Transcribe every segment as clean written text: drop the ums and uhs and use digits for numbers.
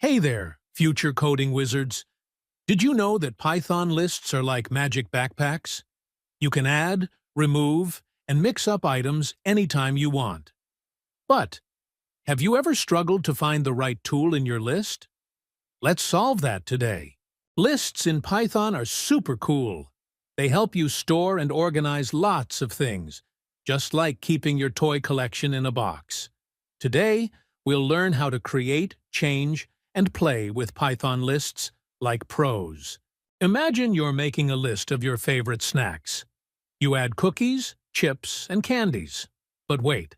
Hey there, future coding wizards. Did you know that Python lists are like magic backpacks? You can add, remove, and mix up items anytime you want. But have you ever struggled to find the right tool in your list? Let's solve that today. Lists in Python are super cool. They help you store and organize lots of things, just like keeping your toy collection in a box. Today, we'll learn how to create, change, and play with Python lists like pros. Imagine you're making a list of your favorite snacks. You add cookies, chips, and candies. But wait,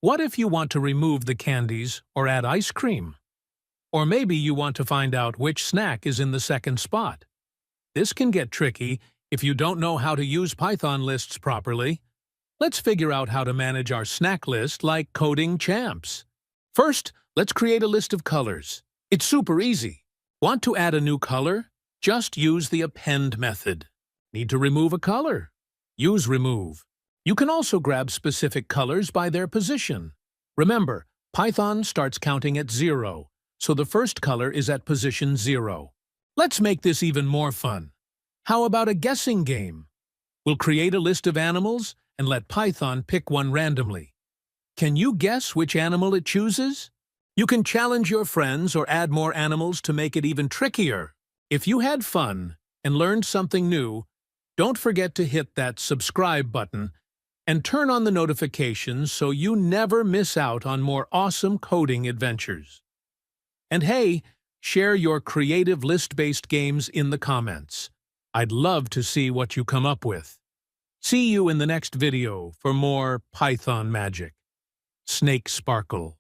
what if you want to remove the candies or add ice cream? Or maybe you want to find out which snack is in the second spot. This can get tricky if you don't know how to use Python lists properly. Let's figure out how to manage our snack list like coding champs. First, let's create a list of colors. It's super easy. Want to add a new color? Just use the append method. Need to remove a color? Use remove. You can also grab specific colors by their position. Remember, Python starts counting at 0, so the first color is at position 0. Let's make this even more fun. How about a guessing game? We'll create a list of animals and let Python pick one randomly. Can you guess which animal it chooses? You can challenge your friends or add more animals to make it even trickier. If you had fun and learned something new, don't forget to hit that subscribe button and turn on the notifications so you never miss out on more awesome coding adventures. And hey, share your creative list-based games in the comments. I'd love to see what you come up with. See you in the next video for more Python magic. Snake Sparkle.